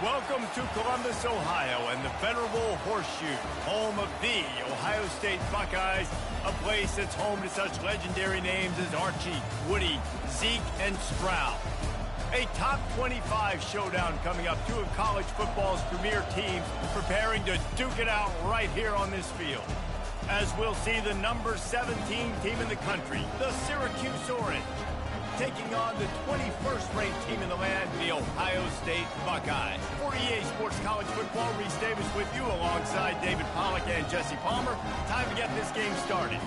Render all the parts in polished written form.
Welcome to Columbus, Ohio, and the venerable Horseshoe, home of the Ohio State Buckeyes, a place that's home to such legendary names as Archie, Woody, Zeke, and Stroud. A top 25 showdown coming up, two of college football's premier teams preparing to duke it out right here on this field. As we'll see the number 17 team in the country, the Syracuse Orange, taking on the 21st ranked team in the land, the Ohio State Buckeyes. For EA Sports College Football, Reese Davis with you alongside David Pollack and Jesse Palmer. Time to get this game started.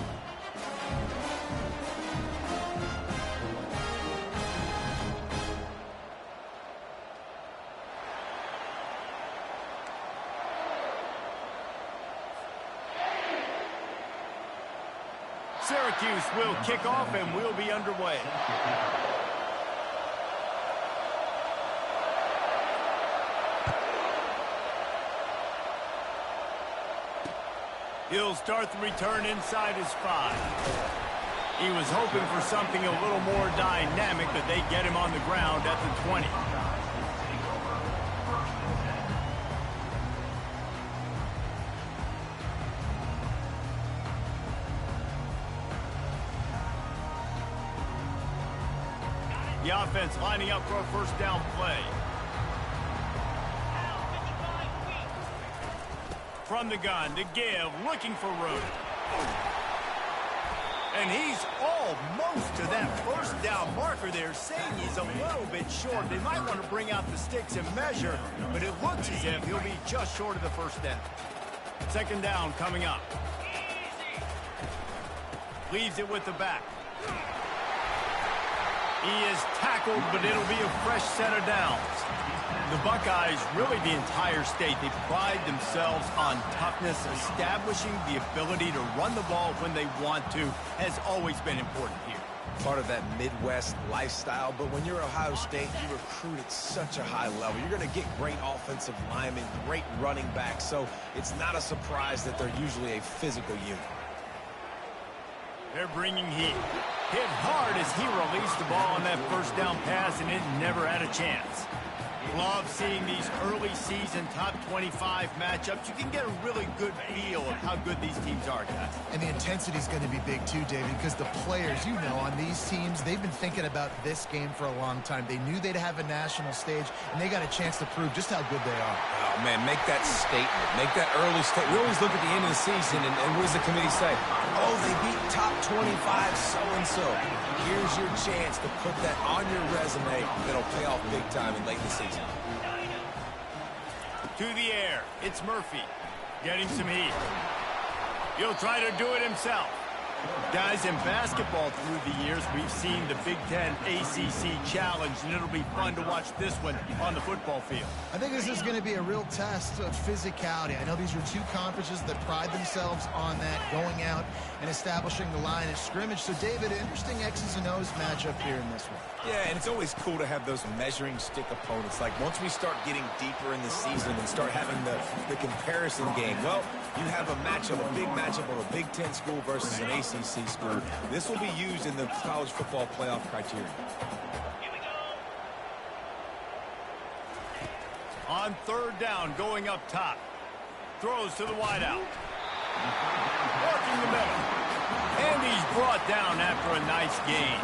Syracuse will kick off and we'll be underway. He'll start the return inside his 5. He was hoping for something a little more dynamic, but they get him on the ground at the 20. The offense lining up for a first down play. From the gun to give, looking for room. And he's almost to that first down marker there, saying he's a little bit short. They might want to bring out the sticks and measure, but it looks as if he'll be just short of the first down. Second down coming up. Leaves it with the back. He is tackled, but it'll be a fresh set of downs. The Buckeyes, really the entire state, they pride themselves on toughness. Establishing the ability to run the ball when they want to has always been important here. Part of that Midwest lifestyle, but when you're Ohio State, you recruit at such a high level. You're going to get great offensive linemen, great running backs, so it's not a surprise that they're usually a physical unit. They're bringing heat. Hit hard as he released the ball on that first down pass, and it never had a chance. Love seeing these early season top 25 matchups. You can get a really good feel of how good these teams are, guys. And the intensity is going to be big too, David, because the players, you know, on these teams, they've been thinking about this game for a long time. They knew they'd have a national stage, and they got a chance to prove just how good they are. Oh, man, make that statement. Make that early statement. We always look at the end of the season, and what does the committee say? Oh, they beat top 25 so-and-so. Here's your chance to put that on your resume that'll pay off big time in late in the season. To the air, it's Murphy, getting some heat. He'll try to do it himself. Guys, in basketball through the years, we've seen the Big Ten ACC Challenge, and it'll be fun to watch this one on the football field. I think this is going to be a real test of physicality. I know these are two conferences that pride themselves on that, going out and establishing the line of scrimmage. So, David, interesting X's and O's matchup here in this one. Yeah, and it's always cool to have those measuring stick opponents. Like, once we start getting deeper in the season and start having the comparison game, well, you have a matchup, a big matchup of a Big Ten school versus an ACC school. This will be used in the college football playoff criteria. On third down, going up top. Throws to the wideout. Working the middle. And he's brought down after a nice gain.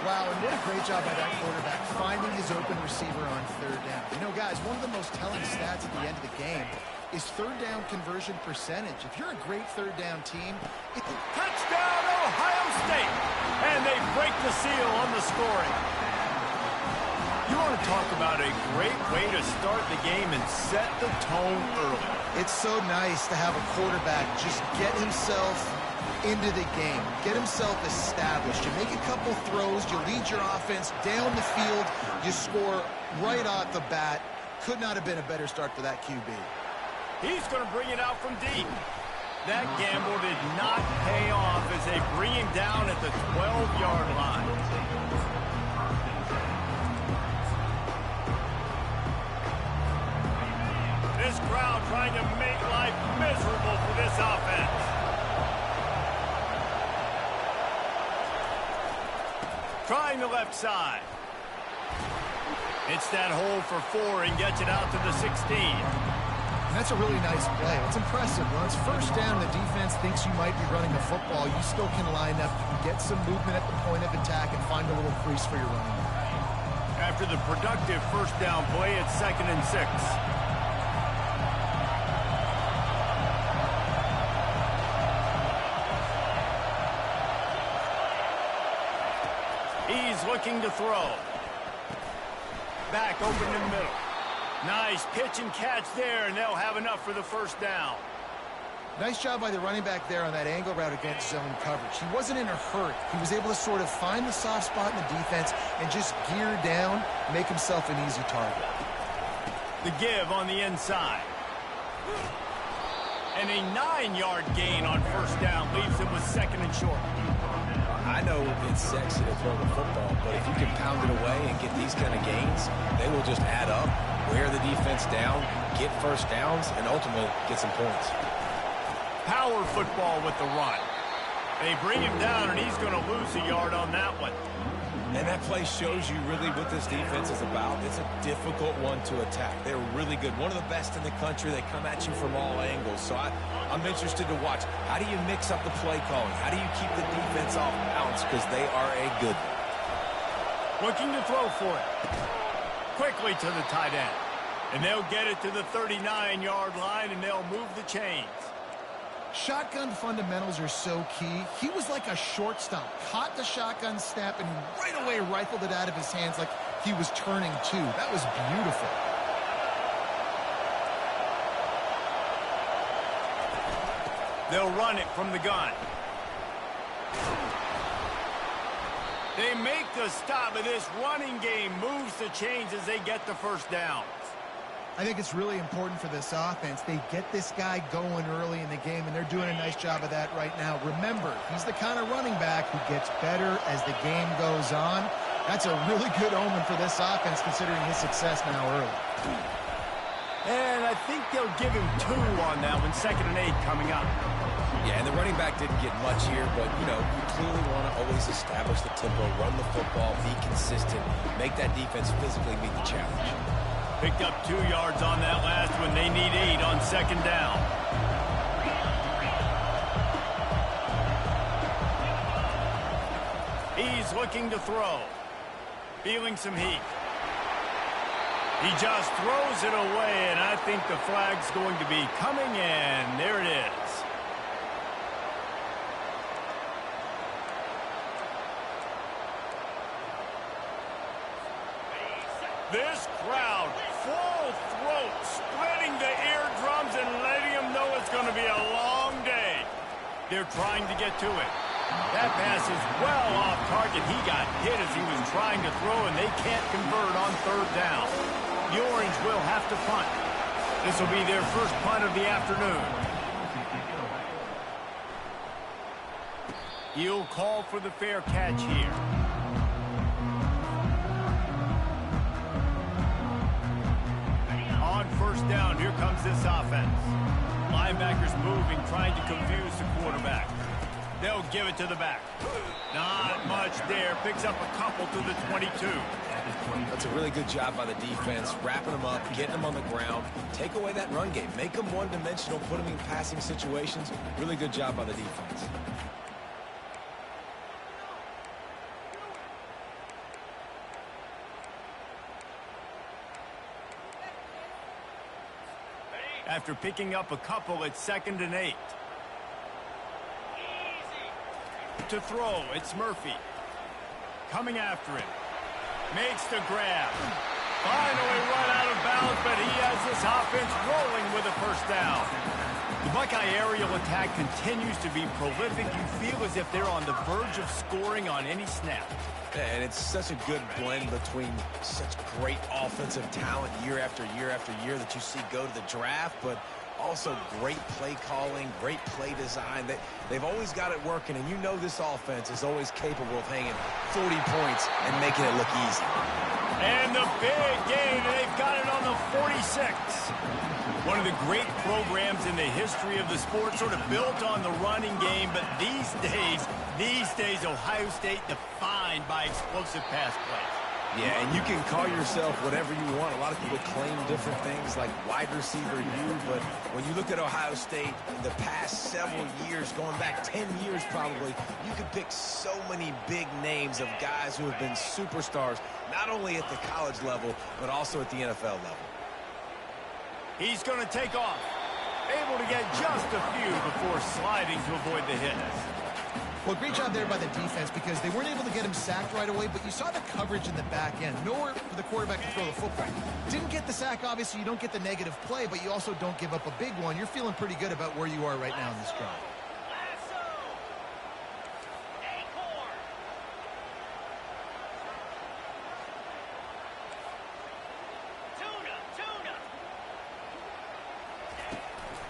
Wow, and what a great job by that quarterback, finding his open receiver on third down. You know, guys, one of the most telling stats at the end of the game is third down conversion percentage. If you're a great third down team, touchdown Ohio State! And they break the seal on the scoring. You want to talk about a great way to start the game and set the tone early. It's so nice to have a quarterback just get himself into the game, get himself established. You make a couple throws, you lead your offense down the field, you score right off the bat. Could not have been a better start for that QB. He's going to bring it out from deep. That gamble did not pay off as they bring him down at the 12-yard line. This crowd trying to make life miserable for this offense. Trying the left side. It's that hole for 4 and gets it out to the 16. And that's a really nice play. It's impressive. When it's first down, the defense thinks you might be running the football. You still can line up. You can get some movement at the point of attack and find a little crease for your running back. After the productive first down play, it's 2nd and 6. He's looking to throw. Back open in the middle. Nice pitch and catch there, and they'll have enough for the first down. Nice job by the running back there on that angle route against zone coverage. He wasn't in a hurry. He was able to sort of find the soft spot in the defense and just gear down, make himself an easy target. The give on the inside. And a 9-yard gain on first down leaves him with 2nd and short. I know it's sexy to throw the football, but if you can pound it away and get these kind of gains, they will just add up, wear the defense down, get first downs, and ultimately get some points. Power football with the run. They bring him down, and he's going to lose a yard on that one. And that play shows you really what this defense is about. It's a difficult one to attack. They're really good. One of the best in the country. They come at you from all angles. So I'm interested to watch. How do you mix up the play calling? How do you keep the defense off balance? Because they are a good one. Looking to throw for it. Quickly to the tight end. And they'll get it to the 39-yard line, and they'll move the chains. Shotgun fundamentals are so key. He was like a shortstop. Caught the shotgun snap and right away rifled it out of his hands like he was turning two. That was beautiful. They'll run it from the gun. They make the stop, and this running game moves the chains as they get the first down. I think it's really important for this offense. They get this guy going early in the game, and they're doing a nice job of that right now. Remember, he's the kind of running back who gets better as the game goes on. That's a really good omen for this offense, considering his success now early. And I think they'll give him 2 on that one, 2nd and 8 coming up. Yeah, and the running back didn't get much here, but, you know, you clearly want to always establish the tempo, run the football, be consistent, make that defense physically meet the challenge. Picked up 2 yards on that last one. They need 8 on 2nd down. He's looking to throw. Feeling some heat. He just throws it away, and I think the flag's going to be coming in. There it is. This crowd, full throat, spreading the eardrums and letting them know it's going to be a long day. They're trying to get to it. That pass is well off target. He got hit as he was trying to throw, and they can't convert on 3rd down. The Orange will have to punt. This will be their first punt of the afternoon. He'll call for the fair catch here. On 1st down, here comes this offense. Linebackers moving, trying to confuse the quarterback. They'll give it to the back. Not much there. Picks up a couple to the 22. That's a really good job by the defense, wrapping them up, getting them on the ground. Take away that run game. Make them one-dimensional, put them in passing situations. Really good job by the defense. After picking up a couple, it's 2nd and 8. To throw, it's Murphy. Coming after him. Makes the grab. Finally run out of bounds, but he has this offense rolling with a first down. The Buckeye aerial attack continues to be prolific. You feel as if they're on the verge of scoring on any snap. And it's such a good blend between such great offensive talent year after year after year that you see go to the draft, but also great play calling, great play design. They've always got it working, and you know this offense is always capable of hanging 40 points and making it look easy. And the big gain, they've got it on the 46. One of the great programs in the history of the sport, sort of built on the running game, but these days, Ohio State defined by explosive pass plays. Yeah, and you can call yourself whatever you want. A lot of people claim different things like wide receiver you, but when you look at Ohio State in the past several years, going back 10 years probably, you could pick so many big names of guys who have been superstars, not only at the college level, but also at the NFL level. He's going to take off. Able to get just a few before sliding to avoid the hit. Well, great job there by the defense because they weren't able to get him sacked right away, but you saw the coverage in the back end. Nowhere for the quarterback to throw the football. Didn't get the sack, obviously. You don't get the negative play, but you also don't give up a big one. You're feeling pretty good about where you are right now in this drive.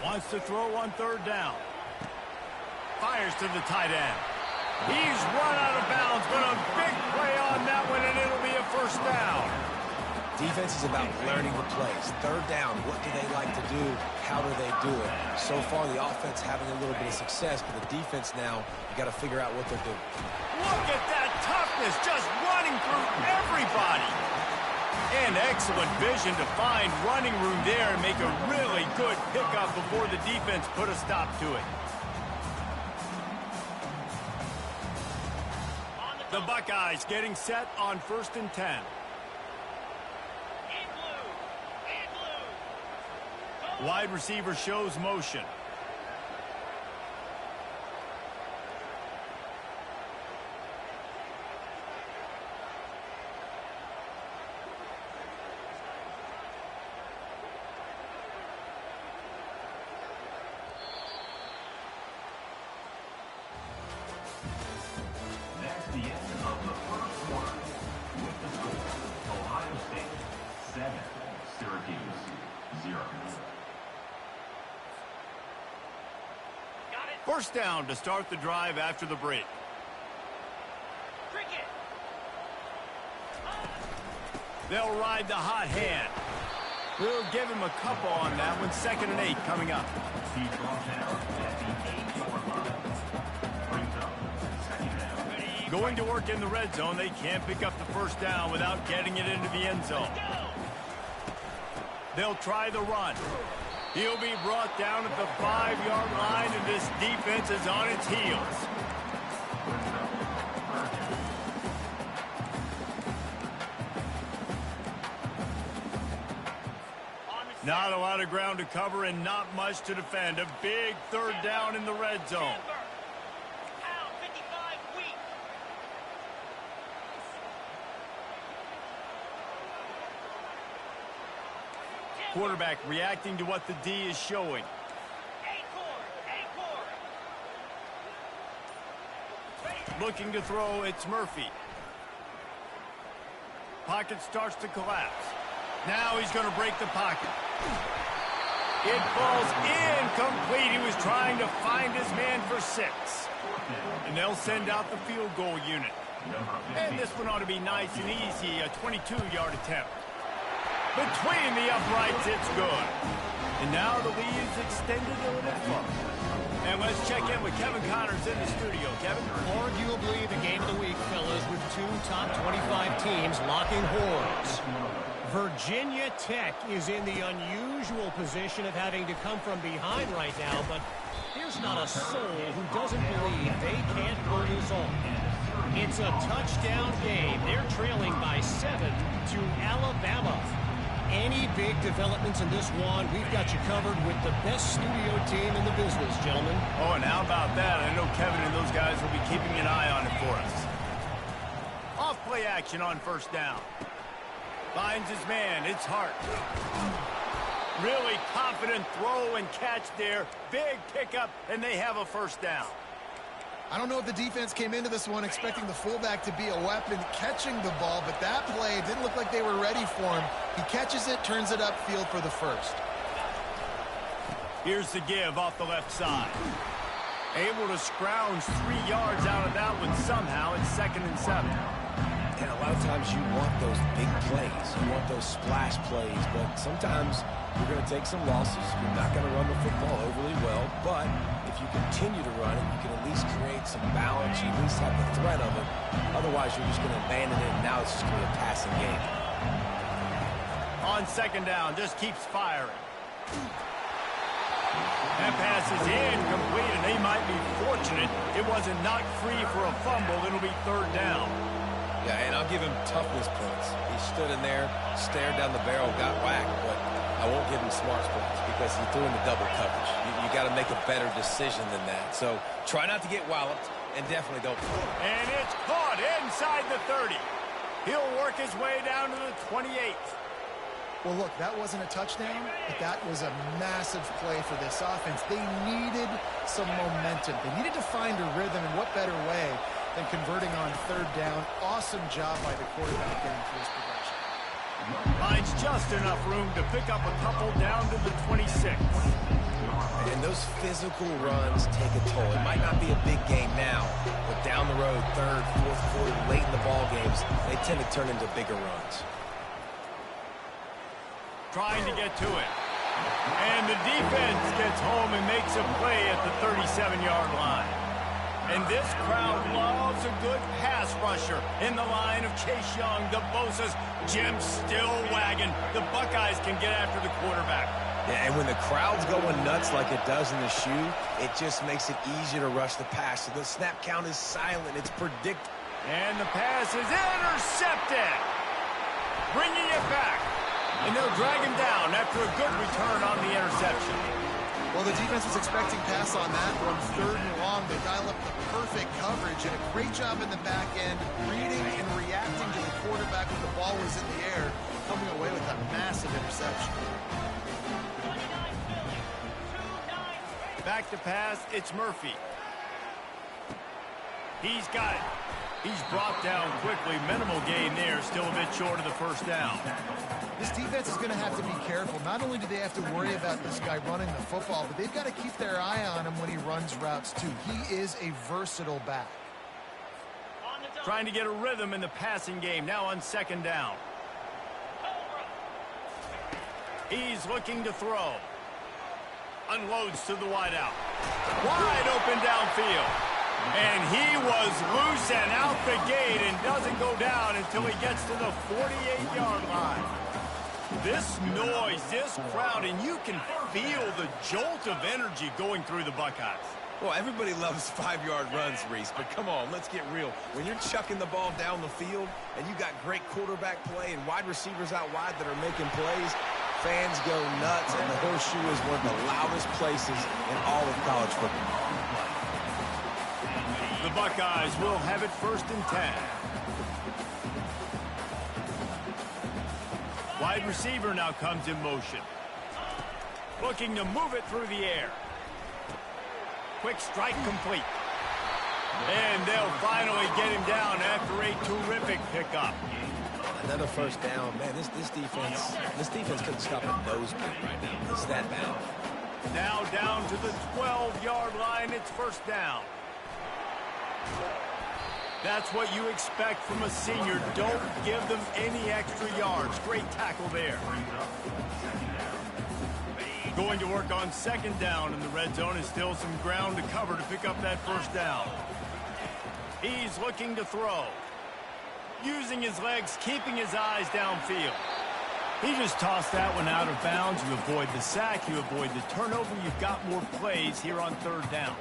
Wants to throw on third down. Fires to the tight end. He's run out of bounds, but a big play on that one, and it'll be a first down. Defense is about learning the plays. Third down, what do they like to do? How do they do it? So far, the offense having a little bit of success, but the defense now, you got to figure out what they're doing. Look at that toughness, just running through everybody. And excellent vision to find running room there and make a really good pickup before the defense put a stop to it. The Buckeyes getting set on 1st and 10. Wide receiver shows motion. First down to start the drive after the break. They'll ride the hot hand. We'll give him a couple on that one. 2nd and 8 coming up. Going to work in the red zone. They can't pick up the first down without getting it into the end zone. They'll try the run. He'll be brought down at the 5-yard line, and this defense is on its heels. Not a lot of ground to cover and not much to defend. A big 3rd down in the red zone. Quarterback reacting to what the D is showing. Looking to throw, it's Murphy. Pocket starts to collapse. Now he's going to break the pocket. It falls incomplete. He was trying to find his man for 6. And they'll send out the field goal unit. And this one ought to be nice and easy, a 22-yard attempt. Between the uprights, it's good. And now the lead's extended a little further. And let's check in with Kevin Connors in the studio. Kevin? Arguably the game of the week, fellas, with 2 top 25 teams locking horns. Virginia Tech is in the unusual position of having to come from behind right now, but there's not a soul who doesn't believe they can't pull this off. It's a touchdown game. They're trailing by 7 to Alabama. Any big developments in this one, we've got you covered with the best studio team in the business, gentlemen. Oh, and how about that? I know Kevin and those guys will be keeping an eye on it for us. Off play action on 1st down. Finds his man. It's Hart. Really confident throw and catch there. Big pickup, and they have a 1st down. I don't know if the defense came into this one expecting the fullback to be a weapon catching the ball, but that play didn't look like they were ready for him. He catches it, turns it upfield for the 1st. Here's the give off the left side. Able to scrounge 3 yards out of that one somehow. It's 2nd and 7. And a lot of times you want those big plays. You want those splash plays, but sometimes You're going to take some losses. You're not going to run the football overly well, but if you continue to run it, you can at least create some balance. You at least have the threat of it. Otherwise, you're just going to abandon it, and now it's just going to be a passing game. On second down, just keeps firing. That pass is incomplete, and they might be fortunate it wasn't knocked free for a fumble. It'll be third down. Yeah, and I'll give him toughness points. He stood in there, stared down the barrel, got whacked, but I won't give him smarts points because he threw into double coverage. You got to make a better decision than that. So try not to get walloped, and definitely don't throw it. And it's caught inside the 30. He'll work his way down to the 28. Well, look, that wasn't a touchdown, but that was a massive play for this offense. They needed some momentum. They needed to find a rhythm, and what better way than converting on third down. Awesome job by the quarterback getting through his progression. Finds just enough room to pick up a couple down to the 26. And those physical runs take a toll. It might not be a big game now, but down the road, third, fourth quarter, late in the ball games, they tend to turn into bigger runs. Trying to get to it. And the defense gets home and makes a play at the 37-yard line. And this crowd loves a good pass rusher in the line of Chase Young, the Bosa's, Jim still wagging. The Buckeyes can get after the quarterback. Yeah, and when the crowd's going nuts like it does in the shoe, it just makes it easier to rush the pass. So the snap count is silent. It's predictable. And the pass is intercepted. Bringing it back. And they'll drag him down after a good return on the interception. Well, the defense was expecting pass on that one, third and long. They dial up the perfect coverage and a great job in the back end, reading and reacting to the quarterback when the ball was in the air, coming away with a massive interception. Back to pass, it's Murphy. He's got it. He's brought down quickly. Minimal gain there, still a bit short of the first down. This defense is going to have to be careful. Not only do they have to worry about this guy running the football, but they've got to keep their eye on him when he runs routes too. He is a versatile back. Trying to get a rhythm in the passing game, now on second down. He's looking to throw. Unloads to the wideout. Wide open downfield. And he was loose and out the gate and doesn't go down until he gets to the 48-yard line. This noise, this crowd, and you can feel the jolt of energy going through the Buckeyes. Well, everybody loves 5-yard runs, Reese, but come on, let's get real. When you're chucking the ball down the field and you got great quarterback play and wide receivers out wide that are making plays, fans go nuts, and the horseshoe is one of the loudest places in all of college football. The Buckeyes will have it first and 10. Wide receiver now comes in motion. Looking to move it through the air. Quick strike complete. And they'll finally get him down after a terrific pickup. Another first down. Man, this defense couldn't stop a nosebleed right now. It's that bad. Now down to the 12-yard line. It's first down. That's what you expect from a senior. Don't give them any extra yards. Great tackle there. Going to work on second down in the red zone. Is still some ground to cover to pick up that first down. He's looking to throw. Using his legs, keeping his eyes downfield. He just tossed that one out of bounds. You avoid the sack. You avoid the turnover. You've got more plays here on third down.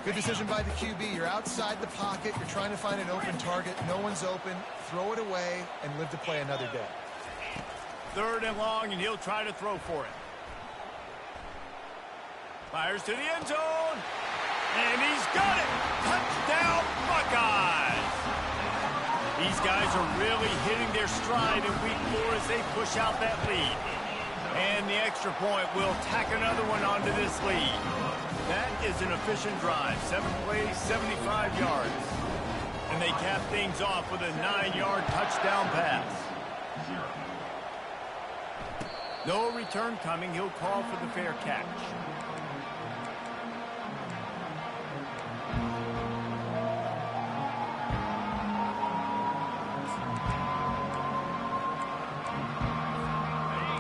Good decision by the QB. You're outside the pocket. You're trying to find an open target. No one's open. Throw it away and live to play another day. Third and long, and he'll try to throw for it. Fires to the end zone. And he's got it. Touchdown, Buckeyes. These guys are really hitting their stride in week 4 as they push out that lead. And the extra point will tack another one onto this lead. That is an efficient drive. 7 plays, 75 yards. And they cap things off with a 9-yard touchdown pass. No return coming. He'll call for the fair catch.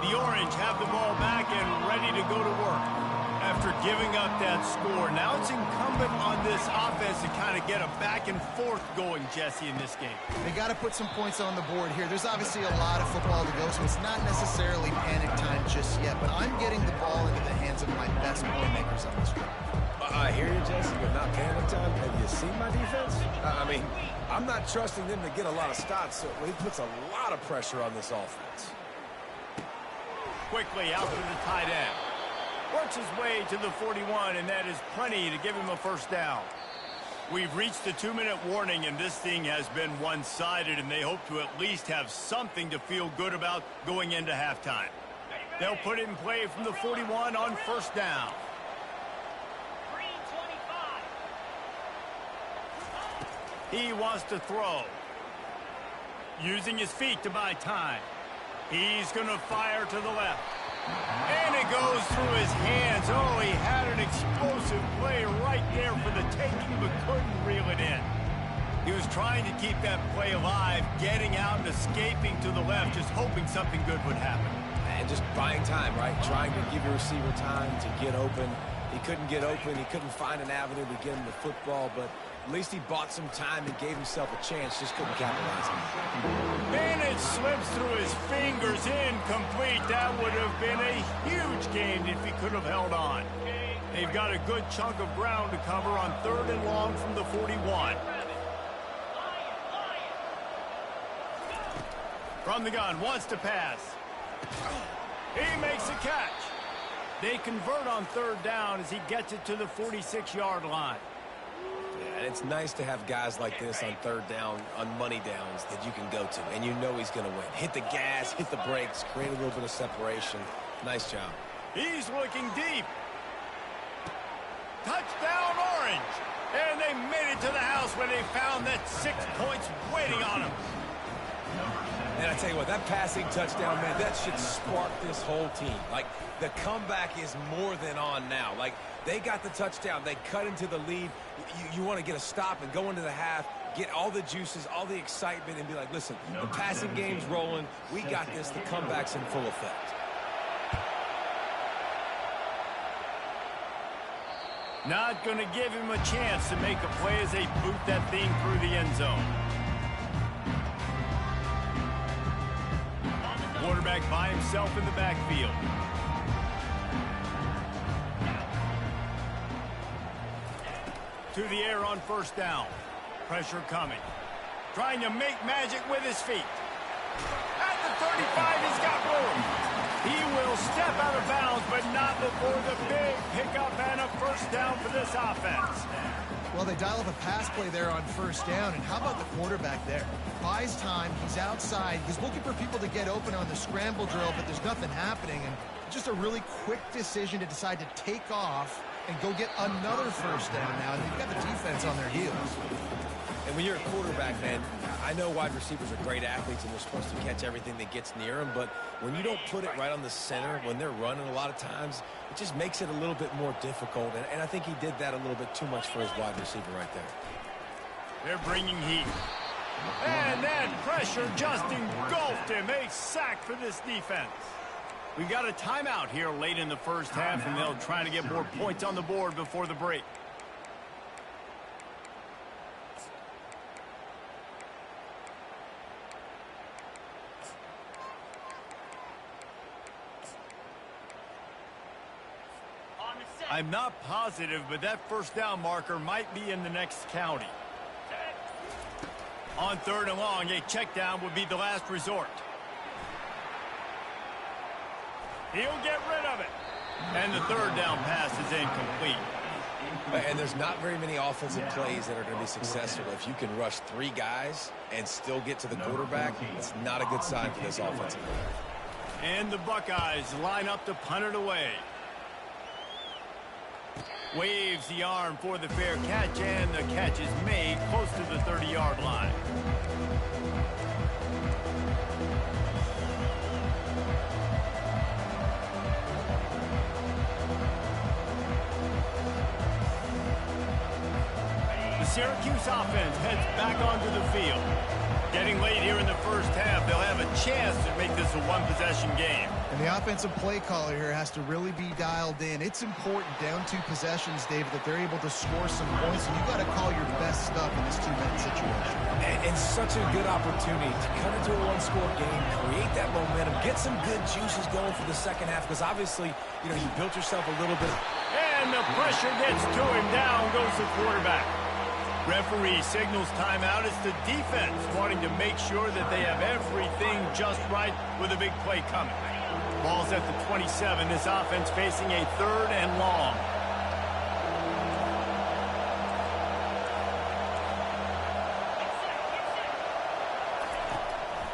The the Orange have the ball back and ready to go to work. After giving up that score, now it's incumbent on this offense to kind of get a back and forth going, Jesse, in this game. They got to put some points on the board here. There's obviously a lot of football to go, so it's not necessarily panic time just yet, but I'm getting the ball into the hands of my best playmakers on this drive. I hear you, Jesse, but not panic time. Have you seen my defense? I mean, I'm not trusting them to get a lot of stops, so it puts a lot of pressure on this offense. Quickly out to the tight end. Works his way to the 41, and that is plenty to give him a first down. We've reached the 2-minute warning, and this thing has been one-sided, and they hope to at least have something to feel good about going into halftime. They'll put it in play from the 41 on first down. He wants to throw. Using his feet to buy time. He's going to fire to the left. And it goes through his hands. Oh, he had an explosive play right there for the taking, but couldn't reel it in. He was trying to keep that play alive, getting out and escaping to the left, just hoping something good would happen. And just buying time, right? Trying to give your receiver time to get open. He couldn't get open. He couldn't find an avenue to get him the football, but at least he bought some time and gave himself a chance. Just couldn't capitalize on it. And it slips through his fingers, incomplete. That would have been a huge gain if he could have held on. They've got a good chunk of ground to cover on 3rd and long from the 41. From the gun, wants to pass. He makes a catch. They convert on 3rd down as he gets it to the 46-yard line. Yeah, and it's nice to have guys like this on 3rd down, on money downs that you can go to, and you know he's going to win. Hit the gas, hit the brakes, create a little bit of separation. Nice job. He's looking deep. Touchdown, Orange. And they made it to the house where they found that 6 points waiting on them. And I tell you what, that passing touchdown, man, that should spark this whole team. Like, the comeback is more than on now. Like, they got the touchdown. They cut into the lead. You want to get a stop and go into the half, get all the juices, all the excitement, and be like, listen, the passing game's rolling. We got this. The comeback's in full effect. Not going to give him a chance to make a play as they boot that thing through the end zone. Quarterback by himself in the backfield. To the air on 1st down. Pressure coming. Trying to make magic with his feet. At the 35, he's got room. He will step out of bounds, but not before the big pickup and a first down for this offense. Well, they dial up a pass play there on 1st down, and how about the quarterback there? Buys time, he's outside, he's looking for people to get open on the scramble drill, but there's nothing happening, and just a really quick decision to decide to take off and go get another 1st down now, and they've got the defense on their heels. And when you're a quarterback, man, I know wide receivers are great athletes and they're supposed to catch everything that gets near them, but when you don't put it right on the center, when they're running a lot of times, it just makes it a little bit more difficult, and I think he did that a little bit too much for his wide receiver right there. They're bringing heat. And that pressure just engulfed him. A sack for this defense. We've got a timeout here late in the first half, and they'll try to get more points on the board before the break. I'm not positive, but that 1st down marker might be in the next county. On 3rd and long, a check down would be the last resort. He'll get rid of it. And the 3rd down pass is incomplete. And there's not very many offensive plays that are going to be successful. If you can rush 3 guys and still get to the quarterback, it's not a good sign for this offensive player. And the Buckeyes line up to punt it away. Waves the arm for the fair catch, and the catch is made close to the 30-yard line. The Syracuse offense heads back onto the field. Getting late here in the first half, they'll have a chance to make this is a one-possession game. And the offensive play caller here has to really be dialed in. It's important down 2 possessions, David, that they're able to score some points. And you got to call your best stuff in this 2-minute situation. And such a good opportunity to come into a one-score game, create that momentum, get some good juices going for the second half, because obviously, you know, you built yourself a little bit. And the pressure gets to him. Down goes the quarterback. Referee signals timeout. It's the defense wanting to make sure that they have everything just right with a big play coming. Ball's at the 27. This offense facing a 3rd and long.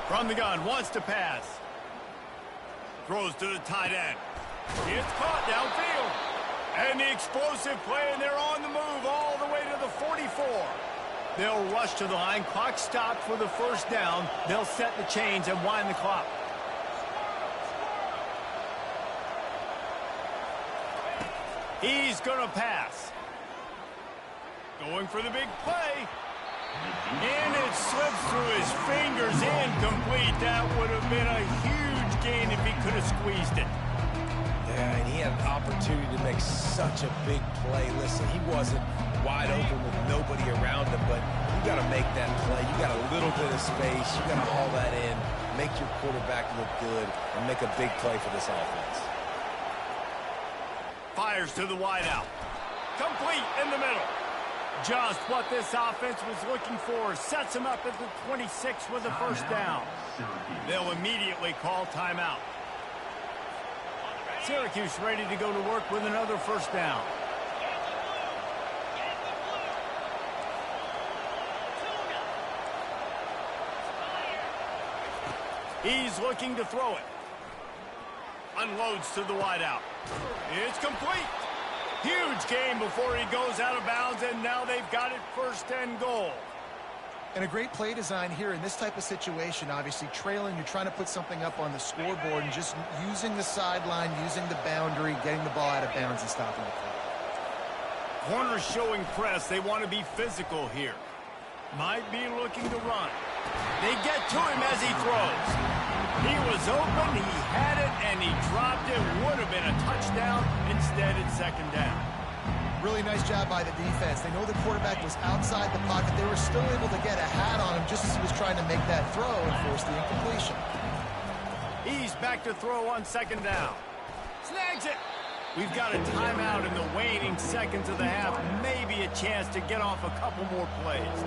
From the gun, wants to pass. Throws to the tight end. It's caught downfield. And the explosive play, and they're on the move all the way to the 44. They'll rush to the line. Clock stopped for the first down. They'll set the chains and wind the clock. He's going to pass. Going for the big play. And it slips through his fingers. Incomplete. That would have been a huge gain if he could have squeezed it. Yeah, and he had an opportunity to make such a big play. Listen, he wasn't wide open with nobody around him, but you got to make that play. You got a little bit of space. You got to haul that in, make your quarterback look good, and make a big play for this offense. Fires to the wideout. Complete in the middle. Just what this offense was looking for. Sets him up at the 26 with a first down. They'll immediately call timeout. Syracuse ready to go to work with another first down. He's looking to throw it. Unloads to the wideout. It's complete. Huge gain before he goes out of bounds, and now they've got it 1st and goal. And a great play design here in this type of situation. Obviously, trailing, you're trying to put something up on the scoreboard and just using the sideline, using the boundary, getting the ball out of bounds and stopping the play. Corners showing press. They want to be physical here. Might be looking to run. They get to him as he throws. He was open, he had it, and he dropped it. Would have been a touchdown. Instead, it's 2nd down. Really nice job by the defense. They know the quarterback was outside the pocket. They were still able to get a hat on him just as he was trying to make that throw and force the incompletion. He's back to throw on 2nd down. Snags it. We've got a timeout in the waning seconds of the half. Maybe a chance to get off a couple more plays.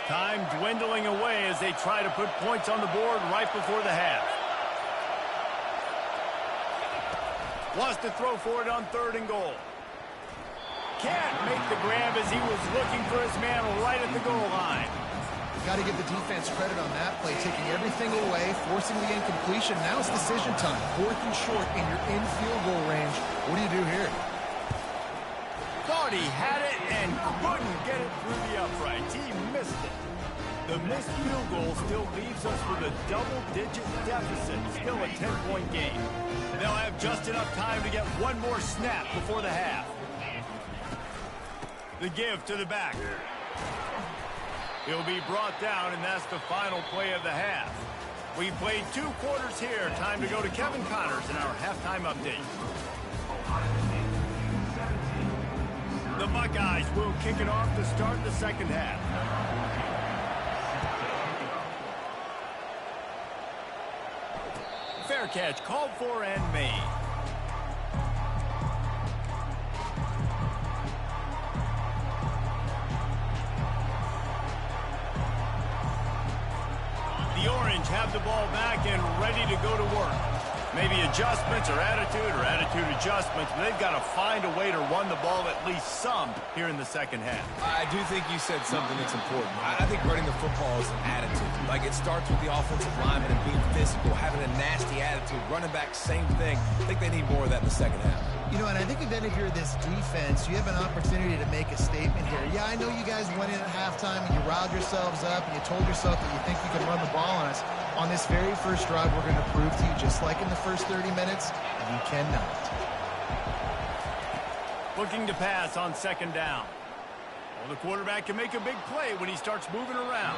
Time dwindling away as they try to put points on the board right before the half. Wants to throw for it on 3rd and goal. Can't make the grab as he was looking for his man right at the goal line. Got to give the defense credit on that play, taking everything away, forcing the incompletion. Now it's decision time. 4th and short, and you're in field goal range. What do you do here? Thought he had it and couldn't get it through the uprights. He missed it. The missed field goal still leaves us with a double-digit deficit. Still a 10-point game. They'll have just enough time to get one more snap before the half. The give to the back. He'll be brought down, and that's the final play of the half. We played 2 quarters here. Time to go to Kevin Connors in our halftime update. The Buckeyes will kick it off to start the 2nd half. Fair catch called for and made. The Orange have the ball back and ready to go to work. Maybe adjustments or attitude adjustments, but they've got to find a way to run the ball at least some here in the 2nd half. I do think you said something that's important. I think running the football is an attitude. Like, it starts with the offensive lineman and being physical, having a nasty attitude. Running back, same thing. I think they need more of that in the 2nd half. You know, and I think then if you're this defense, you have an opportunity to make a statement here. Yeah, I know you guys went in at halftime and you riled yourselves up and you told yourself that you think you can run the ball on us. On this very first drive, we're going to prove to you, just like in the first 30 minutes, you cannot. Looking to pass on second down. Well, the quarterback can make a big play when he starts moving around.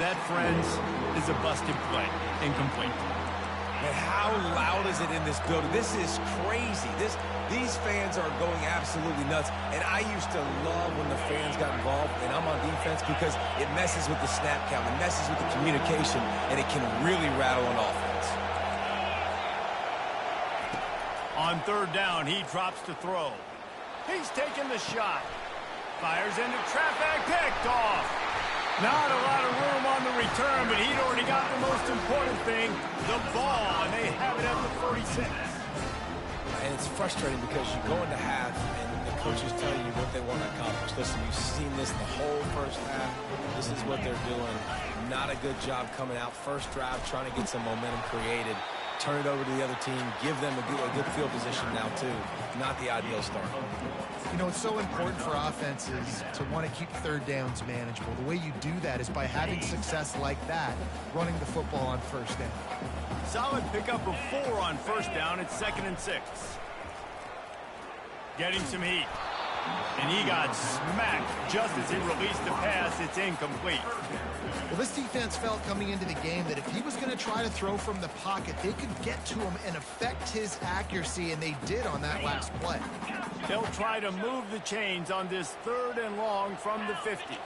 That, friends, is a busted play. Incomplete. And how loud is it in this building? This is crazy. These fans are going absolutely nuts. And I used to love when the fans got involved, and I'm on defense, because it messes with the snap count, it messes with the communication, and it can really rattle an offense. On third down, he drops to throw. He's taking the shot. Fires into traffic, picked off. Not a lot of room on the return, but he'd already got the most important thing, the ball, and they have it at the 46. And it's frustrating because you go into half, and the coaches tell you what they want to accomplish. Listen, you've seen this the whole first half. This is what they're doing. Not a good job coming out. First drive, trying to get some momentum created. Turn it over to the other team. Give them a good field position now, too. Not the ideal start. You know, it's so important for offenses to want to keep third downs manageable. The way you do that is by having success like that, running the football on first down. Solid pickup of 4 on first down. It's 2nd and 6. Getting some heat. And he got smacked just as he released the pass. It's incomplete. Well, this defense felt coming into the game that if he was going to try to throw from the pocket, they could get to him and affect his accuracy, and they did on that last play. They'll try to move the chains on this 3rd and long from the 50.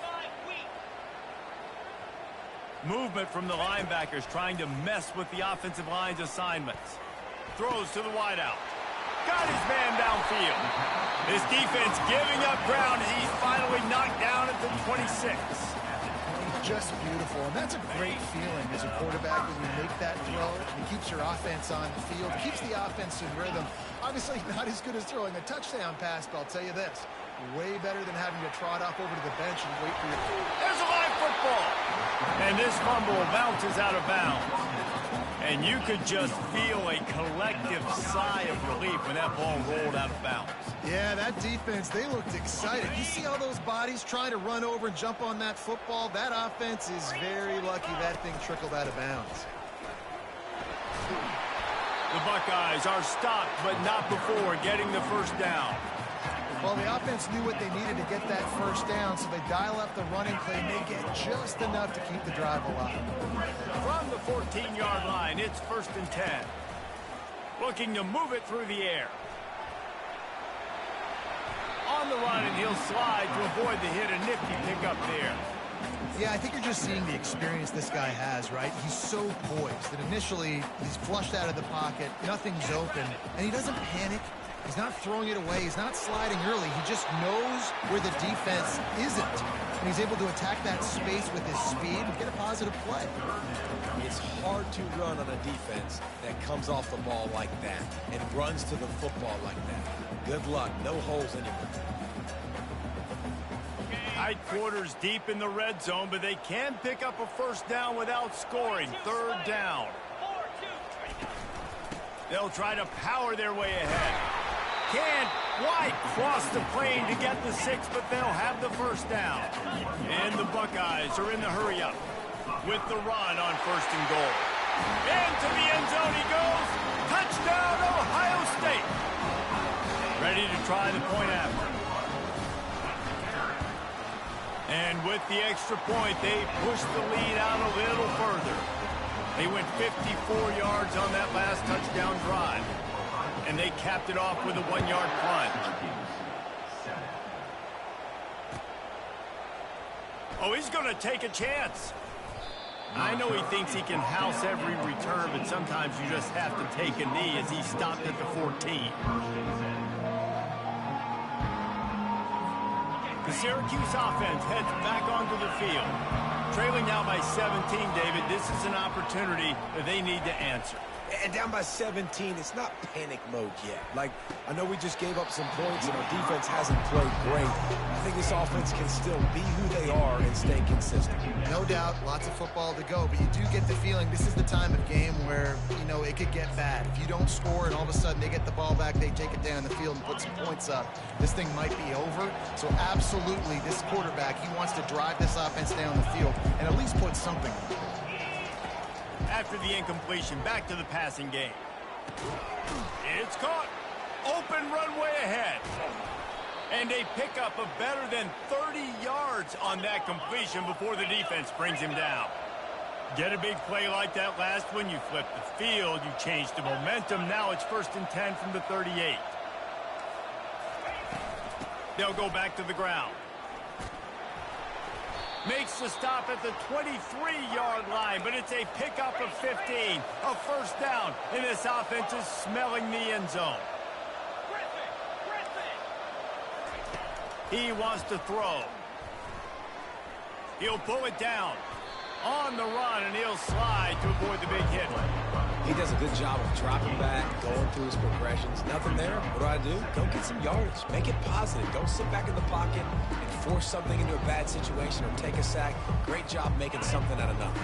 Movement from the linebackers trying to mess with the offensive line's assignments. Throws to the wideout. Got his man downfield. This defense giving up ground as he's finally knocked down at the 26. Just beautiful, and that's a great feeling as a quarterback when you make that throw. It keeps your offense on the field, keeps the offense in rhythm. Obviously not as good as throwing a touchdown pass, but I'll tell you this, way better than having to trot off over to the bench and wait for your... There's a live football! And this fumble bounces out of bounds. And you could just feel a collective sigh of relief when that ball rolled out of bounds. Yeah, that defense, they looked excited. You see all those bodies trying to run over and jump on that football? That offense is very lucky that thing trickled out of bounds. The Buckeyes are stopped, but not before getting the first down. Well, the offense knew what they needed to get that first down, so they dial up the running play and they get just enough to keep the drive alive. From the 14-yard line, it's 1st and 10. Looking to move it through the air. On the run, and he'll slide to avoid the hit. A nifty pickup there. Yeah, I think you're just seeing the experience this guy has, right? He's so poised that initially he's flushed out of the pocket, nothing's open, and he doesn't panic. He's not throwing it away. He's not sliding early. He just knows where the defense isn't. And he's able to attack that space with his speed and get a positive play. It's hard to run on a defense that comes off the ball like that and runs to the football like that. Good luck. No holes anywhere. Tight quarters deep in the red zone, but they can pick up a first down without scoring. 3rd down. They'll try to power their way ahead. Can't quite cross the plane to get the 6, but they'll have the first down. And the Buckeyes are in the hurry-up with the run on 1st and goal. Into the end zone he goes. Touchdown, Ohio State. Ready to try the point after. And with the extra point, they push the lead out a little further. They went 54 yards on that last touchdown drive. And they capped it off with a 1-yard plunge. Oh, he's going to take a chance. I know he thinks he can house every return, but sometimes you just have to take a knee as he stopped at the 14. The Syracuse offense heads back onto the field. Trailing now by 17, David, this is an opportunity that they need to answer. And down by 17, it's not panic mode yet. Like, I know we just gave up some points and our defense hasn't played great. I think this offense can still be who they are and stay consistent. No doubt, lots of football to go, but you do get the feeling this is the time of game where, you know, it could get bad. If you don't score and all of a sudden they get the ball back, they take it down the field and put some points up, this thing might be over. So absolutely, this quarterback, he wants to drive this offense down the field and at least put something on it. After the incompletion, back to the passing game. It's caught. Open runway ahead. And a pickup of better than 30 yards on that completion before the defense brings him down. Get a big play like that last one, you flip the field, you change the momentum. Now it's 1st and 10 from the 38. They'll go back to the ground. Makes the stop at the 23-yard line, but it's a pickup of 15. A first down, and this offense is smelling the end zone. He wants to throw. He'll pull it down. On the run, and he'll slide to avoid the big hit. He does a good job of dropping back, going through his progressions. Nothing there. What do? Go get some yardage. Make it positive. Don't sit back in the pocket and force something into a bad situation or take a sack. Great job making something out of nothing.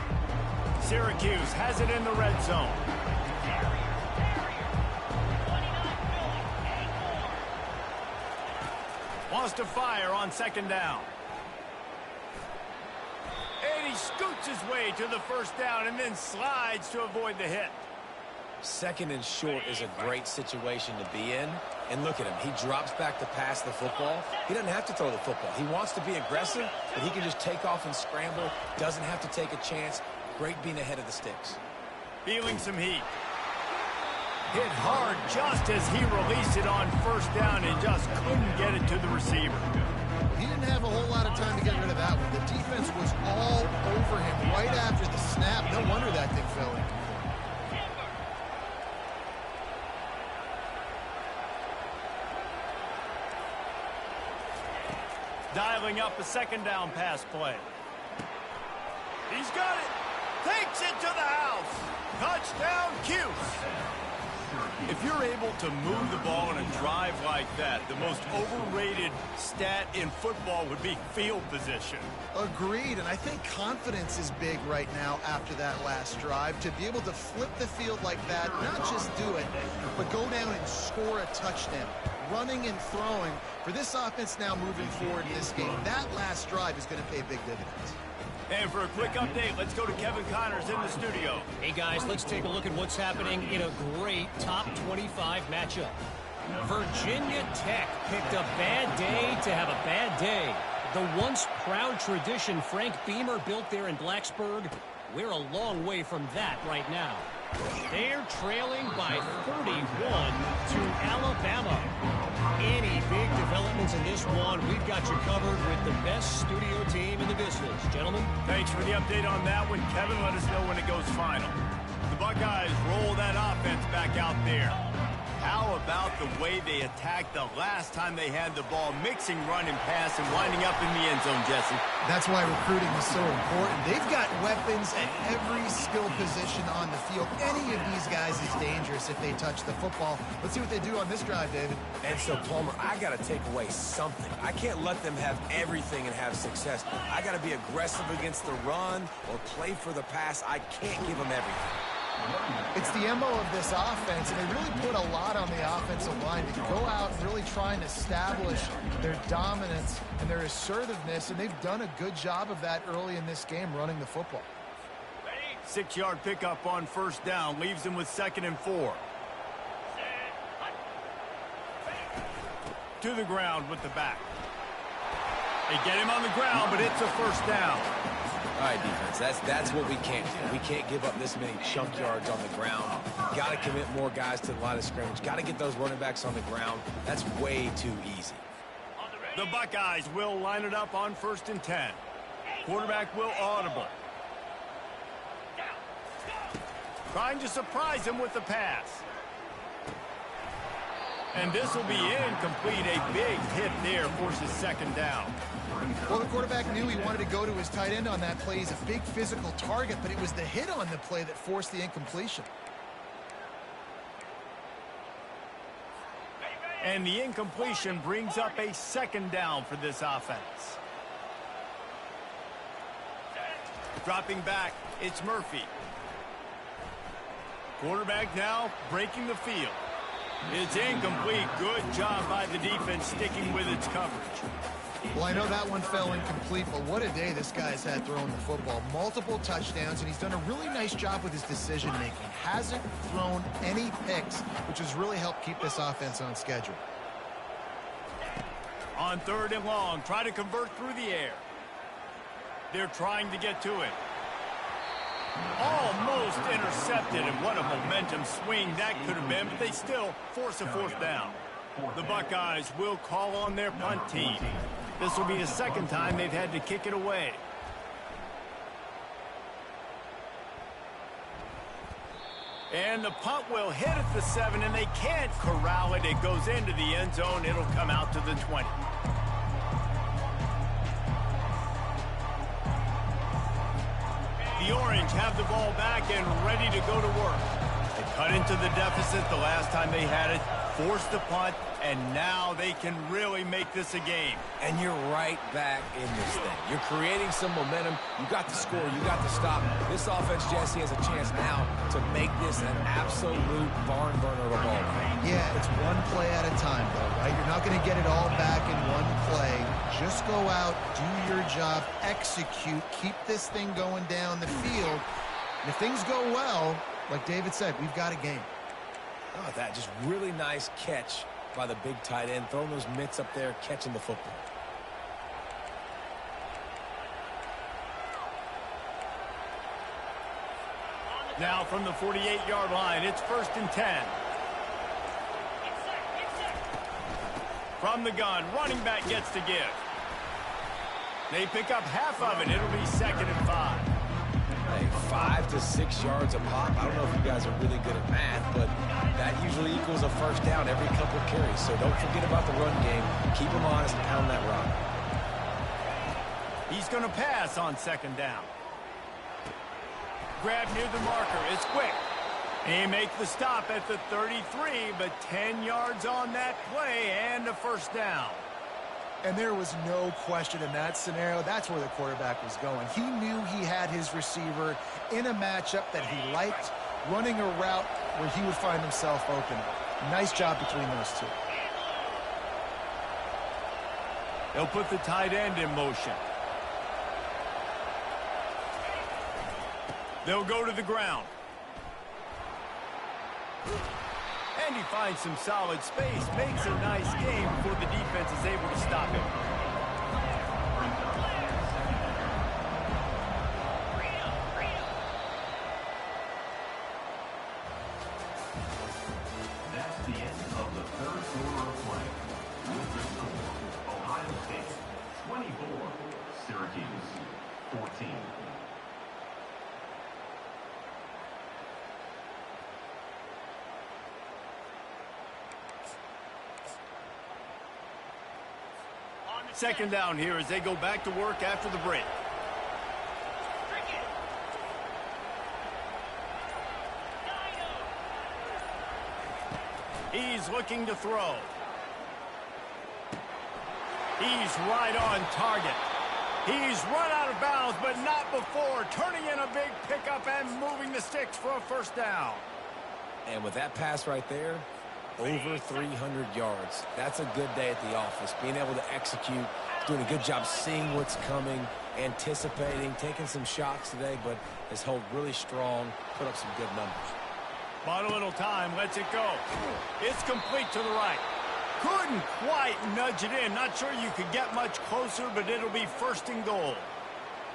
Syracuse has it in the red zone. Wants to fire on 2nd down. And he scoots his way to the first down and then slides to avoid the hit. 2nd and short is a great situation to be in. And look at him. He drops back to pass the football. He doesn't have to throw the football. He wants to be aggressive, but he can just take off and scramble. Doesn't have to take a chance. Great being ahead of the sticks. Feeling some heat. Hit hard just as he released it on 1st down and just couldn't get it to the receiver. He didn't have a whole lot of time to get rid of that one. The defense was all over him right after the snap. No wonder that thing fell in. Dialing up a 2nd down pass play. He's got it. Takes it to the house. Touchdown, Cuse. If you're able to move the ball in a drive like that, the most overrated stat in football would be field position. Agreed, and I think confidence is big right now after that last drive. To be able to flip the field like that, not just do it, but go down and score a touchdown. Running and throwing. For this offense now moving forward in this game, that last drive is going to pay big dividends. And for a quick update, let's go to Kevin Connors in the studio. Hey, guys, let's take a look at what's happening in a great top 25 matchup. Virginia Tech picked a bad day to have a bad day. The once proud tradition Frank Beamer built there in Blacksburg, we're a long way from that right now. They're trailing by 31 to Alabama. Any big developments in this one, we've got you covered with the best studio team in the business. Gentlemen. Thanks for the update on that one. Kevin, let us know when it goes final. The Buckeyes roll that offense back out there. How about the way they attacked the last time they had the ball, mixing run and pass and winding up in the end zone, Jesse? That's why recruiting is so important. They've got weapons at every skill position on the field. Any of these guys is dangerous if they touch the football. Let's see what they do on this drive, David. And so, Palmer, I got to take away something. I can't let them have everything and have success. I got to be aggressive against the run or play for the pass. I can't give them everything. It's the MO of this offense, and they really put a lot on the offensive line to go out and really try and establish their dominance and their assertiveness, and they've done a good job of that early in this game running the football. 6-yard pickup on 1st down, leaves them with 2nd and 4. To the ground with the back. They get him on the ground, but it's a 1st down. All right, defense, that's what we can't do. We can't give up this many chunk yards on the ground. Got to commit more guys to the line of scrimmage. Got to get those running backs on the ground. That's way too easy. The Buckeyes will line it up on 1st and 10. Quarterback will audible. Trying to surprise him with the pass. And this will be incomplete. A big hit there forces 2nd down. Well, the quarterback knew he wanted to go to his tight end on that play. He's a big physical target, but it was the hit on the play that forced the incompletion. And the incompletion brings up a second down for this offense. Dropping back, it's Murphy. Quarterback now breaking the field. It's incomplete. Good job by the defense sticking with its coverage. Well, I know that one fell incomplete, but what a day this guy's had throwing the football. Multiple touchdowns, and he's done a really nice job with his decision-making. Hasn't thrown any picks, which has really helped keep this offense on schedule. On 3rd and long, try to convert through the air. They're trying to get to it. Almost intercepted, and what a momentum swing that could have been, but they still force a 4th down. The Buckeyes will call on their punt team. This will be the second time they've had to kick it away. And the punt will hit at the 7, and they can't corral it. It goes into the end zone. It'll come out to the 20. The Orange have the ball back and ready to go to work. They cut into the deficit the last time they had it, forced the punt, and now they can really make this a game. And you're right back in this thing. You're creating some momentum. You got to score. You got to stop. This offense, Jesse, has a chance now to make this an absolute barn burner of a ball game. Yeah, it's one play at a time, though, right? You're not going to get it all back in one play. Just go out, do your job, execute, keep this thing going down the field. And if things go well, like David said, we've got a game. Oh, that just really nice catch by the big tight end, throwing those mitts up there, catching the football. Now from the 48-yard line, it's 1st and 10. From the gun, running back gets to give. They pick up half of it. It'll be 2nd and 5. Hey, 5 to 6 yards a pop. I don't know if you guys are really good at math, but that usually equals a 1st down every couple carries. So don't forget about the run game. Keep them honest and pound that rock. He's going to pass on 2nd down. Grab near the marker. It's quick. He makes the stop at the 33, but 10 yards on that play and a 1st down. And there was no question in that scenario. That's where the quarterback was going. He knew he had his receiver in a matchup that he liked, running a route where he would find himself open. Nice job between those two. They'll put the tight end in motion. They'll go to the ground. And he finds some solid space, makes a nice game before the defense is able to stop him. That's the end of the 3rd quarter of play. With the score, Ohio State 24, Syracuse 14. Second down here as they go back to work after the break. He's looking to throw. He's right on target. He's run out of bounds, but not before. Turning in a big pickup and moving the sticks for a 1st down. And with that pass right there, over 300 yards. That's a good day at the office. Being able to execute, doing a good job seeing what's coming, anticipating, taking some shots today, but has held really strong, put up some good numbers. Bought a little time, lets it go. It's complete to the right. Couldn't quite nudge it in. Not sure you could get much closer, but it'll be 1st and goal.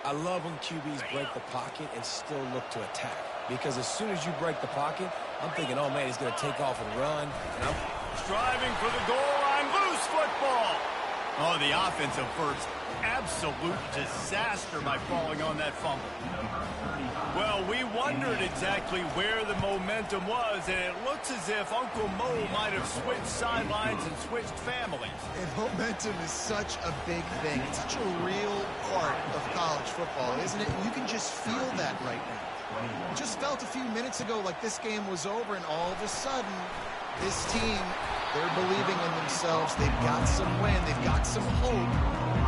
I love when QBs break the pocket and still look to attack. Because as soon as you break the pocket, I'm thinking, oh, man, he's going to take off and run. And I'm striving for the goal line. Loose football. Oh, the offensive first. Absolute disaster by falling on that fumble. Well, we wondered exactly where the momentum was, and it looks as if Uncle Mo might have switched sidelines and switched families. And momentum is such a big thing. It's such a real part of college football, isn't it? You can just feel that right now. It just felt a few minutes ago like this game was over, and all of a sudden, this team They're believing in themselves. They've got some wind. They've got some hope.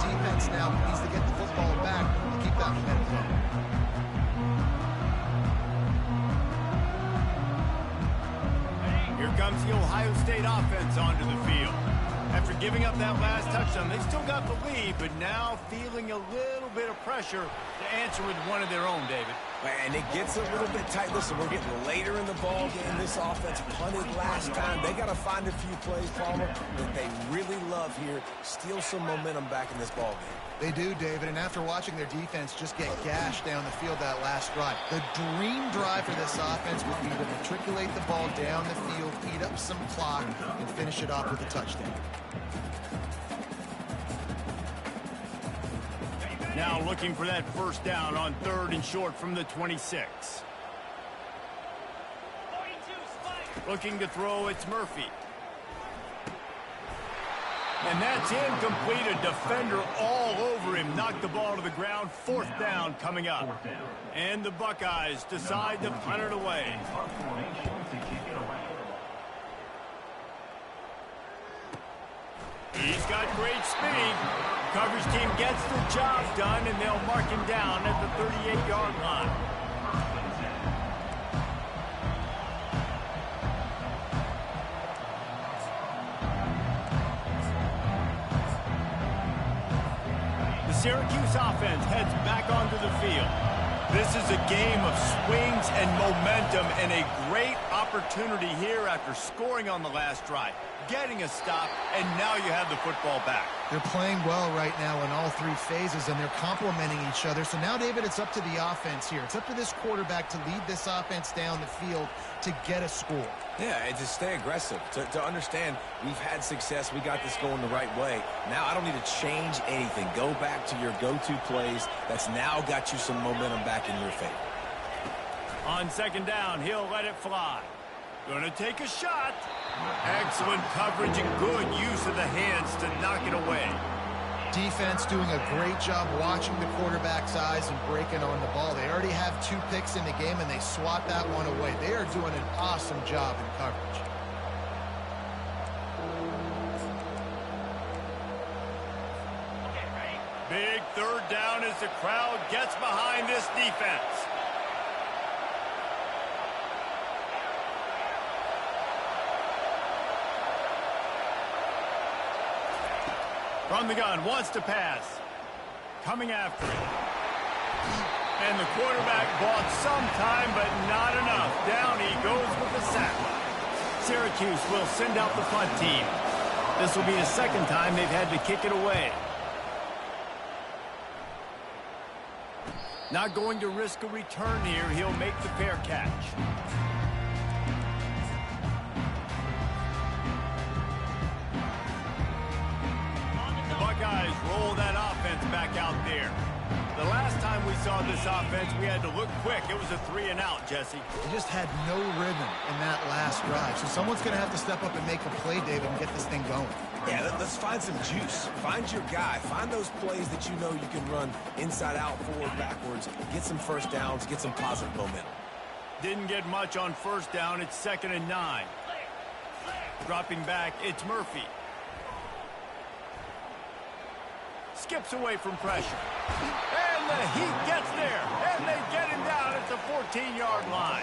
Defense now needs to get the football back and keep that momentum going. Here comes the Ohio State offense onto the field. After giving up that last touchdown, they still got the lead, but now feeling a little bit of pressure to answer with one of their own, David. And it gets a little bit tight. Listen, we're getting later in the ball game. This offense punted last time. They got to find a few plays, Palmer, that they really love here. Steal some momentum back in this ball game. They do, David, and after watching their defense just get gashed down the field that last drive, the dream drive for this offense would be to matriculate the ball down the field, eat up some clock, and finish it off with a touchdown. Now looking for that first down on 3rd and short from the 26. Looking to throw, it's Murphy. And that's incomplete. A defender all over him. Knocked the ball to the ground. 4th down coming up. And the Buckeyes decide to punt it away. He's got great speed. Coverage team gets the job done, and they'll mark him down at the 38-yard line. The Syracuse offense heads back onto the field. This is a game of swings and momentum, and a great opportunity here after scoring on the last drive, getting a stop, and now you have the football back. They're playing well right now in all 3 phases, and they're complementing each other. So now, David, it's up to the offense here. It's up to this quarterback to lead this offense down the field to get a score. Yeah, and to stay aggressive, to understand we've had success, we got this going the right way. Now I don't need to change anything. Go back to your go-to plays. That's now got you some momentum back in your favor. On 2nd down, he'll let it fly. Gonna take a shot. Excellent coverage and good use of the hands to knock it away. Defense doing a great job watching the quarterback's eyes and breaking on the ball. They already have 2 picks in the game, and they swat that one away. They are doing an awesome job in coverage. Big 3rd down as the crowd gets behind this defense. From the gun, wants to pass. Coming after it. And the quarterback bought some time, but not enough. Down he goes with the sack. Syracuse will send out the punt team. This will be the 2nd time they've had to kick it away. Not going to risk a return here. He'll make the fair catch. Buckeyes roll that offense back out there. The last time we saw this offense, we had to look quick. It was a 3-and-out, Jesse. They just had no rhythm in that last drive. So someone's going to have to step up and make a play, David, and get this thing going. Yeah, let's find some juice. Find your guy. Find those plays that you know you can run inside out, forward, backwards. Get some first downs. Get some positive momentum. Didn't get much on 1st down. It's 2nd and 9. Dropping back, it's Murphy. Skips away from pressure. And the Heat gets there. And they get him down at the 14-yard line.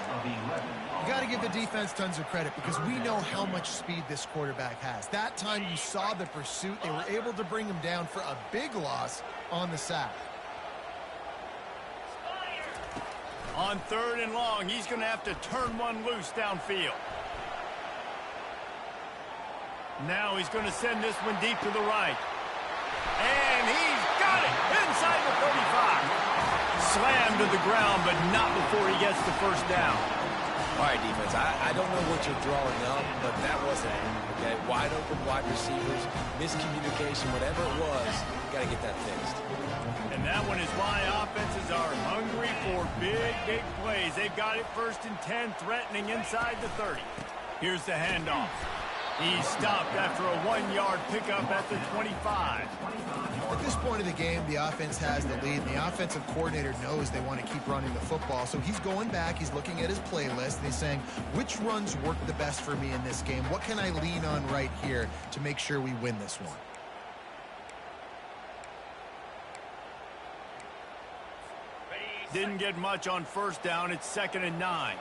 You got to give the defense tons of credit because we know how much speed this quarterback has. That time you saw the pursuit. They were able to bring him down for a big loss on the sack. On 3rd and long, he's going to have to turn one loose downfield. Now he's going to send this one deep to the right. And he's got it inside the 35. Slammed to the ground, but not before he gets the first down. All right, defense, I don't know what you're drawing up, but that wasn't it, okay? Wide open wide receivers, miscommunication, whatever it was, got to get that fixed. And that one is why offenses are hungry for big, big plays. They've got it 1st and 10, threatening inside the 30. Here's the handoff. He's stopped after a 1-yard pickup at the 25. At this point of the game, the offense has the lead, and the offensive coordinator knows they want to keep running the football. So he's going back, he's looking at his playlist, and he's saying, which runs work the best for me in this game? What can I lean on right here to make sure we win this one? Didn't get much on first down. It's 2nd and 9.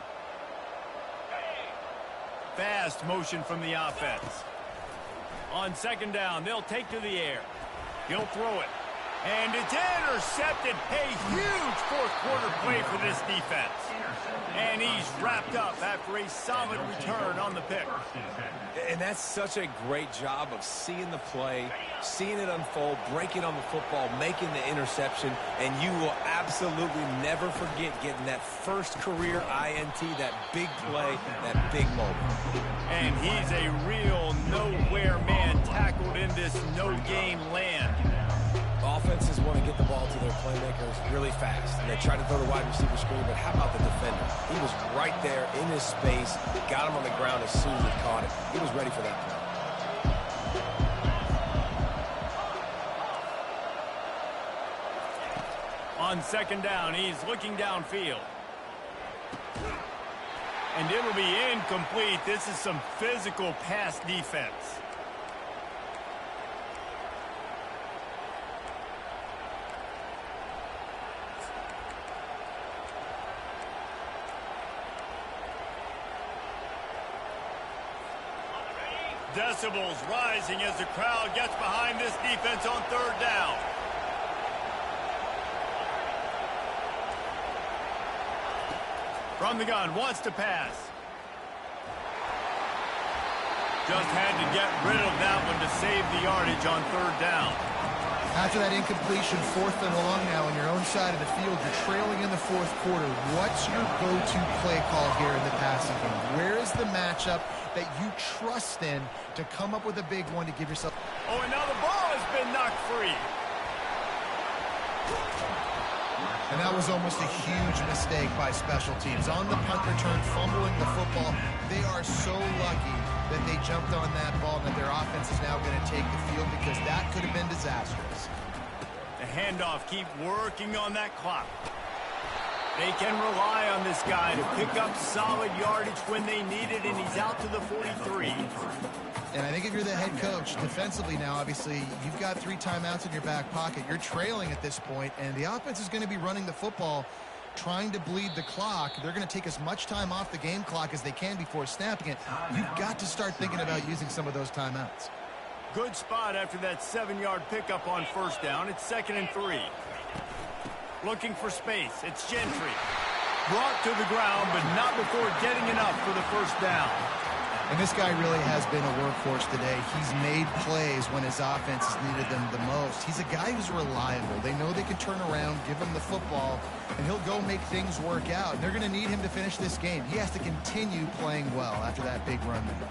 Fast motion from the offense. On 2nd down, they'll take to the air. He'll throw it. And it's intercepted. A huge fourth-quarter play for this defense. And he's wrapped up after a solid return on the pick. And that's such a great job of seeing the play, seeing it unfold, breaking on the football, making the interception, and you will absolutely never forget getting that first career INT, that big play, that big moment. And he's a real nowhere man tackled in this no-game land. Offenses want to get the ball to their playmakers really fast, and they try to throw the wide receiver screen, but how about the defender? He was right there in his space, got him on the ground as soon as he caught it. He was ready for that play. On 2nd down, he's looking downfield. And it'll be incomplete. This is some physical pass defense. Decibels rising as the crowd gets behind this defense on 3rd down. From the gun, wants to pass. Just had to get rid of that one to save the yardage on 3rd down. After that incompletion, 4th and long now on your own side of the field, you're trailing in the 4th quarter. What's your go-to play call here in the passing game? Where is the matchup that you trust in to come up with a big one to give yourself? Oh, and now the ball has been knocked free. And that was almost a huge mistake by special teams. On the punt return, fumbling the football, they are so lucky that they jumped on that ball and that their offense is now going to take the field because that could have been disastrous. The handoff, keep working on that clock. They can rely on this guy to pick up solid yardage when they need it, and he's out to the 43. And I think if you're the head coach, defensively now, obviously, you've got 3 timeouts in your back pocket. You're trailing at this point, and the offense is going to be running the football, trying to bleed the clock. They're going to take as much time off the game clock as they can before snapping it. You've got to start thinking about using some of those timeouts. Good spot after that 7-yard pickup on 1st down. It's 2nd and 3. Looking for space. It's Gentry. Brought to the ground, but not before getting enough for the 1st down. And this guy really has been a workhorse today. He's made plays when his offense has needed them the most. He's a guy who's reliable. They know they can turn around, give him the football, and he'll go make things work out. And they're going to need him to finish this game. He has to continue playing well after that big run there.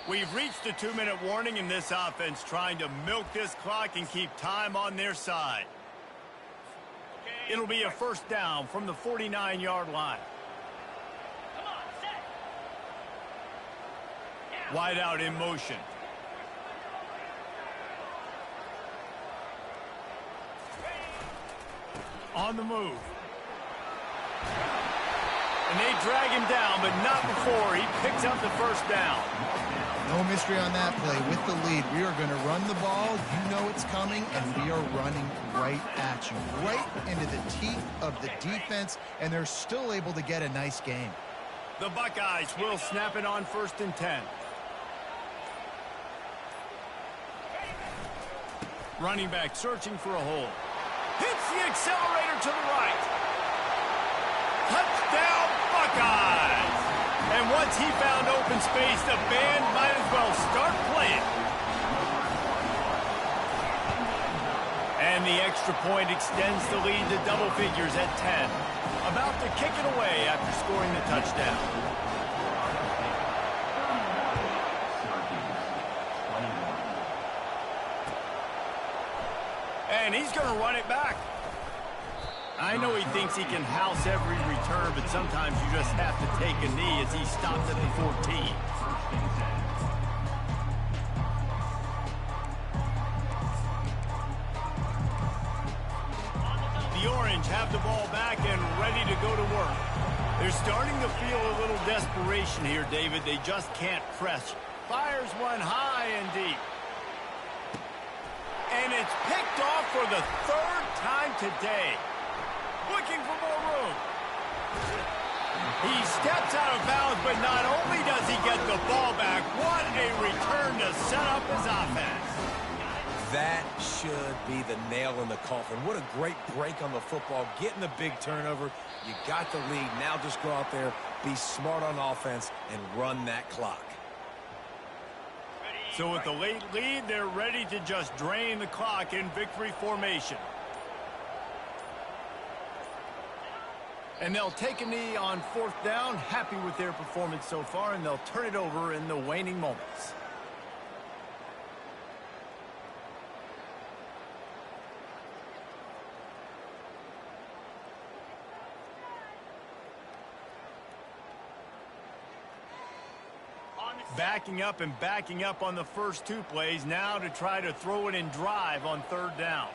We've reached the 2-minute warning in this offense, trying to milk this clock and keep time on their side. It'll be a 1st down from the 49-yard line. Wide out in motion. On the move. And they drag him down, but not before he picks up the 1st down. No mystery on that play. With the lead, we are going to run the ball. You know it's coming, and we are running right at you, right into the teeth of the defense, and they're still able to get a nice game. The Buckeyes will snap it on 1st and 10. Running back searching for a hole. Hits the accelerator to the right. Touchdown, Buckeyes! And once he found open space, the band might as well start playing. And the extra point extends the lead to double figures at 10. About to kick it away after scoring the touchdown. And he's going to run it back. I know he thinks he can house every return, but sometimes you just have to take a knee as he stopped at the 14. The Orange have the ball back and ready to go to work. They're starting to feel a little desperation here, David. They just can't press. Fires one high and deep. And it's picked off for the third time today. Looking for more room. He steps out of bounds, but not only does he get the ball back, what a return to set up his offense. That should be the nail in the coffin. What a great break on the football. Getting the big turnover. You got the lead. Now just go out there, be smart on offense, and run that clock. So with the late lead, they're ready to just drain the clock in victory formation. And they'll take a knee on 4th down, happy with their performance so far, and they'll turn it over in the waning moments. Backing up and backing up on the first 2 plays now to try to throw it in drive on 3rd down.